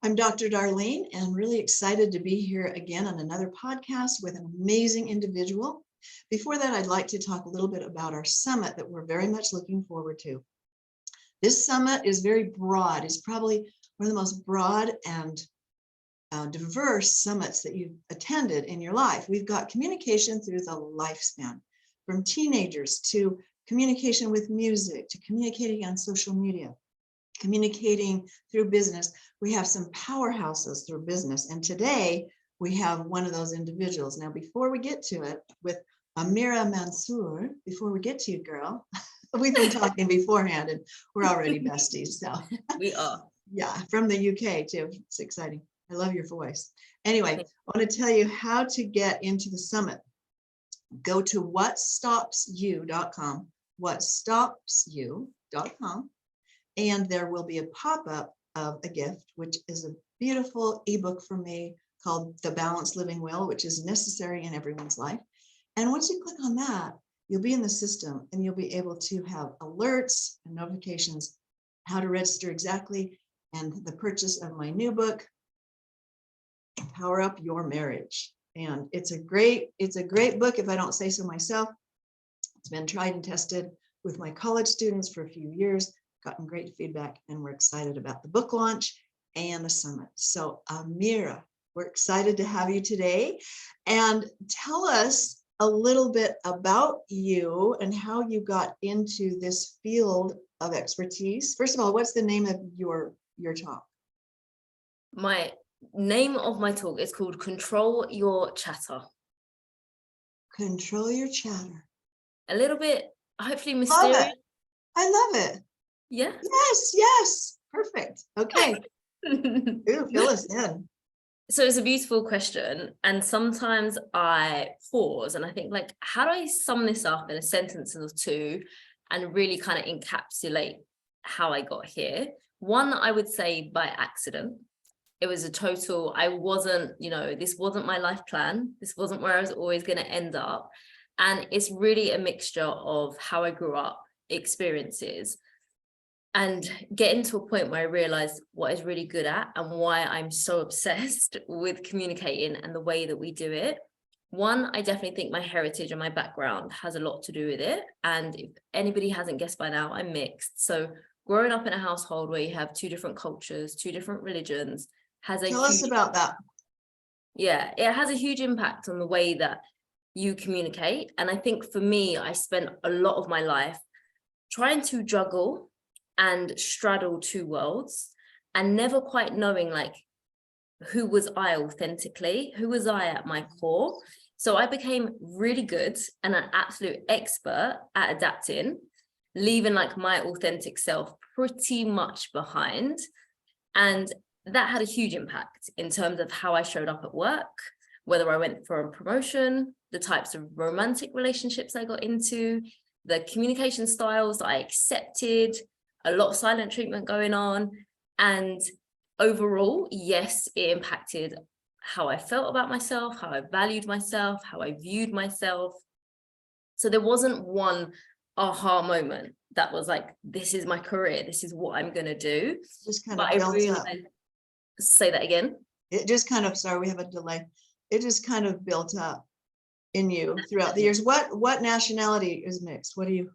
I'm Dr. Darlene, and I'm really excited to be here again on another podcast with an amazing individual. Before that, I'd like to talk a little bit about our summit that we're very much looking forward to. This summit is very broad. It's probably one of the most broad and diverse summits that you've attended in your life. We've got communication through the lifespan, from teenagers to communication with music, to communicating on social media, communicating through business. We have some powerhouses through business. And today we have one of those individuals. Now, before we get to it, with Amira Mansour, before we get to you, girl, we've been talking beforehand and we're already besties. So we are. Yeah, from the UK too. It's exciting. I love your voice. Anyway, I want to tell you how to get into the summit. Go to whatstopsyou.com, whatstopsyou.com. And there will be a pop-up of a gift, which is a beautiful ebook from me called The Balanced Living Will, which is necessary in everyone's life. And once you click on that, you'll be in the system and you'll be able to have alerts and notifications, how to register exactly, and the purchase of my new book, Power Up Your Marriage. And it's a great book, if I don't say so myself. It's been tried and tested with my college students for a few years. Gotten great feedback, and we're excited about the book launch and the summit. So Amira, we're excited to have you today, and tell us a little bit about you and how you got into this field of expertise. First of all, what's the name of your talk? My name of my talk is called Control Your Chatter. Control Your Chatter. A little bit, hopefully mysterious. Love it. I love it. Yeah. Yes. Perfect. Okay. Ooh, fill us in. So it's a beautiful question. And sometimes I pause and I think, like, how do I sum this up in a sentence or two and really kind of encapsulate how I got here? One, I would say by accident. It was a total, I wasn't, this wasn't my life plan. This wasn't where I was always going to end up. And it's really a mixture of how I grew up, experiences, and getting to a point where I realized what I was really good at and why I'm so obsessed with communicating and the way that we do it. One, I definitely think my heritage and my background has a lot to do with it. And if anybody hasn't guessed by now, I'm mixed. So growing up in a household where you have two different cultures, two different religions, Tell us about that. Yeah, it has a huge impact on the way that you communicate. And I think for me, I spent a lot of my life trying to juggle and straddle two worlds and never quite knowing, like, who was I authentically, who was I at my core. So I became really good and an absolute expert at adapting, leaving like my authentic self pretty much behind. And that had a huge impact in terms of how I showed up at work, whether I went for a promotion, the types of romantic relationships I got into, the communication styles that I accepted, a lot of silent treatment going on. And overall, yes, it impacted how I felt about myself, how I valued myself, how I viewed myself. So there wasn't one aha moment that was like, this is my career, this is what I'm going to do. Just kind of built up. Say that again. It just kind of, sorry, we have a delay. It just kind of built up in you throughout the years. What nationality is mixed? What do you have?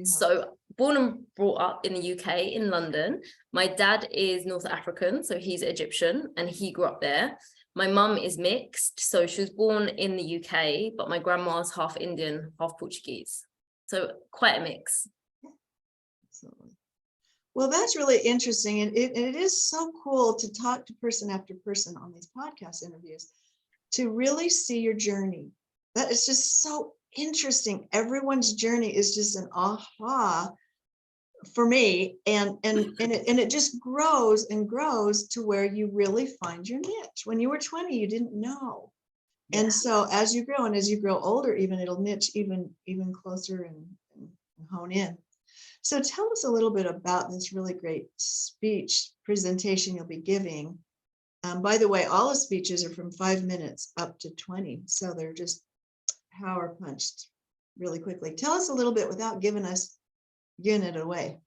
So born and brought up in the UK, in London. My dad is North African, so he's Egyptian, and he grew up there. My mum is mixed, so she was born in the UK, but my grandma's half Indian, half Portuguese. So quite a mix. Absolutely. Well, that's really interesting. And it is so cool to talk to person after person on these podcast interviews, to really see your journey. That is just so interesting. Everyone's journey is just an aha for me. And it just grows and grows to where you really find your niche. When you were 20, you didn't know. Yeah. And so as you grow, and as you grow older, even it'll niche even closer and hone in. So tell us a little bit about this really great speech presentation you'll be giving. By the way, all the speeches are from 5 minutes up to 20. So they're just power punched really quickly. Tell us a little bit, without giving it away,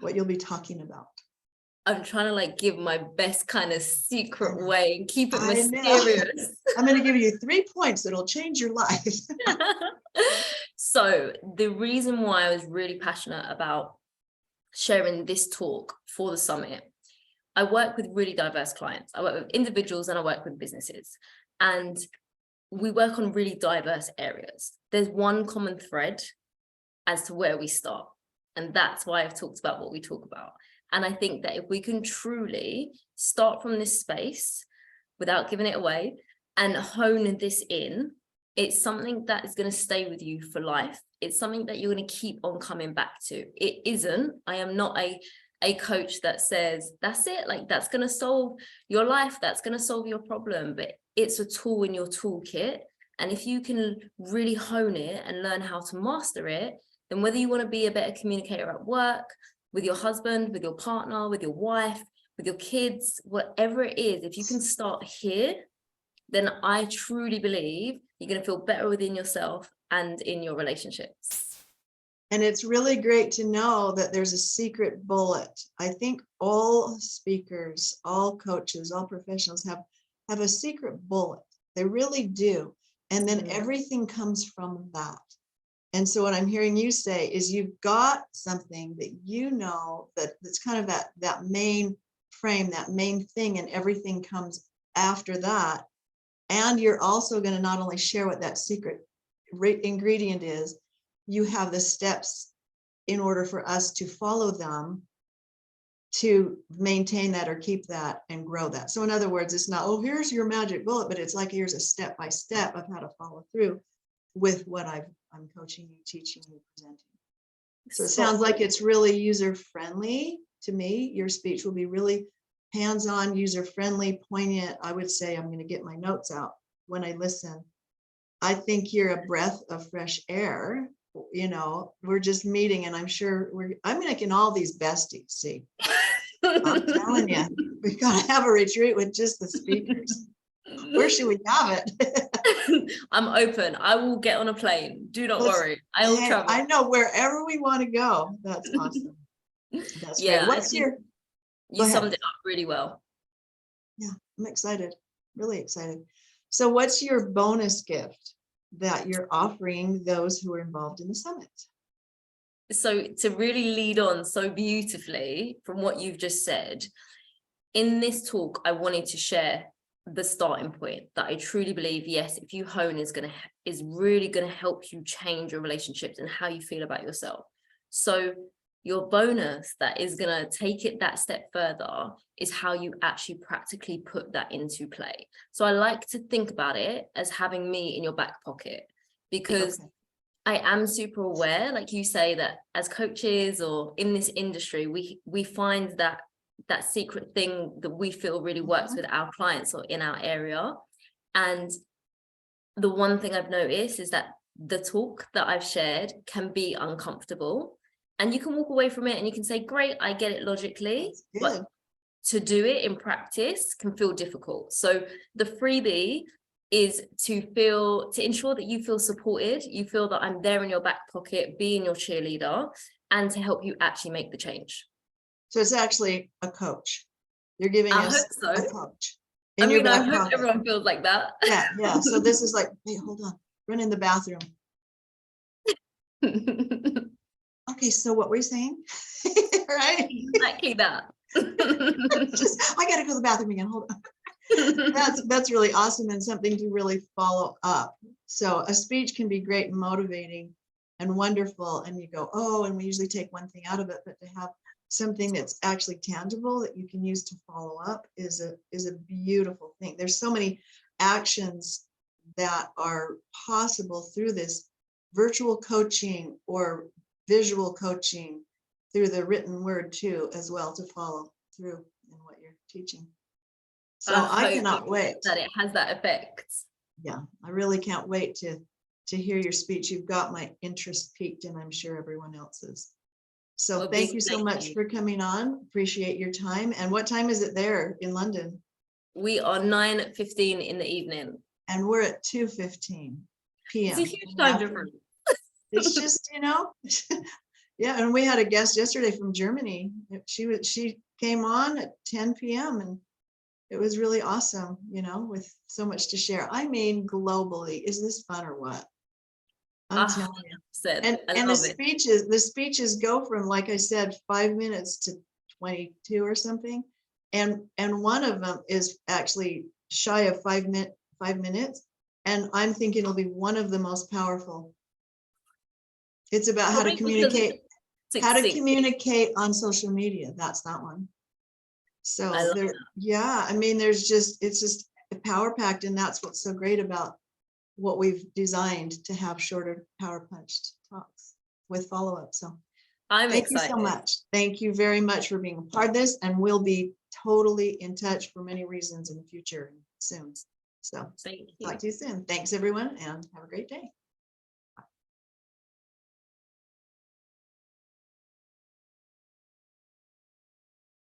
what you'll be talking about. I'm trying to like give my best kind of I secret know. way and keep it I know. mysterious. I'm going to give you 3 points that'll change your life. So the reason why I was really passionate about sharing this talk for the summit, I work with really diverse clients. I work with individuals and I work with businesses. And we work on really diverse areas. There's one common thread as to where we start. And that's why I've talked about what we talk about. And I think that if we can truly start from this space without giving it away and hone this in, it's something that is going to stay with you for life. It's something that you're going to keep on coming back to. It isn't, I am not a coach that says, that's it, like that's going to solve your life, that's going to solve your problem, but it's a tool in your toolkit. And if you can really hone it and learn how to master it, then whether you want to be a better communicator at work, with your husband, with your partner, with your wife, with your kids, whatever it is, if you can start here, then I truly believe you're going to feel better within yourself and in your relationships. And it's really great to know that there's a secret bullet. I think all speakers, all coaches, all professionals have a secret bullet. They really do. And then everything comes from that. And so what I'm hearing you say is you've got something that you know that's kind of that main frame, that main thing, and everything comes after that. And you're also going to not only share what that secret ingredient is, you have the steps in order for us to follow them to maintain that or keep that and grow that. So in other words, it's not, oh, here's your magic bullet, but it's like, here's a step by step of how to follow through with what I'm coaching you, teaching you, presenting. So it sounds like it's really user-friendly to me. Your speech will be really hands-on, user-friendly, poignant. I would say I'm going to get my notes out when I listen. I think you're a breath of fresh air. You know, we're just meeting, and I'm sure I'm making all these besties. See, I'm telling you, we've got to have a retreat with just the speakers. Where should we have it? I'm open. I will get on a plane. Do not worry. I will travel. I know wherever we want to go. That's awesome. That's yeah, great. You summed it up really well. Yeah, I'm excited. Really excited. So what's your bonus gift that you're offering those who are involved in the summit? So to really lead on so beautifully from what you've just said, in this talk, I wanted to share the starting point that I truly believe, yes, if you hone is really going to help you change your relationships and how you feel about yourself. So your bonus that is going to take it that step further is how you actually practically put that into play. So I like to think about it as having me in your back pocket, because I am super aware, like you say, that as coaches or in this industry, we find that secret thing that we feel really works with our clients or in our area. And the one thing I've noticed is that the talk that I've shared can be uncomfortable, and you can walk away from it and you can say, great, I get it logically, but to do it in practice can feel difficult. So the freebie is to ensure that you feel supported, you feel that I'm there in your back pocket, being your cheerleader, and to help you actually make the change. So it's actually a coach. You're giving us a coach. I mean, I hope everyone feels like that. Yeah. So this is like, hey, hold on, run in the bathroom. Okay, so what we're saying, right? Exactly that. I got to go to the bathroom again. Hold on. That's really awesome, and something to really follow up. So a speech can be great and motivating and wonderful, and you go, oh, and we usually take one thing out of it, but to have something that's actually tangible that you can use to follow up is a beautiful thing. There's so many actions that are possible through this virtual coaching or visual coaching, through the written word too, as well, to follow through in what you're teaching. So I cannot wait that it has that effect. Yeah, I really can't wait to hear your speech. You've got my interest piqued, and I'm sure everyone else's. So well, thank you so much for coming on. Appreciate your time. And what time is it there in London? We are 9:15 in the evening. And we're at 2:15 p.m. It's a huge time difference. It's just, yeah. And we had a guest yesterday from Germany. She came on at 10 p.m. and it was really awesome, you know, with so much to share. I mean, globally, is this fun or what? I'm telling you. 100%. I And love it. the speeches go from, like I said, 5 minutes to 22 or something. And one of them is actually shy of 5 minutes. And I'm thinking it'll be one of the most powerful. It's about how to communicate, on social media. That's that one. So there, yeah, I mean, it's just power packed, and that's what's so great about what we've designed to have shorter power punched talks with follow-up. So I'm thank excited. you so much. Thank you very much for being a part of this, and we'll be totally in touch for many reasons in the future soon. So Thank you. talk to you soon. Thanks everyone, and have a great day.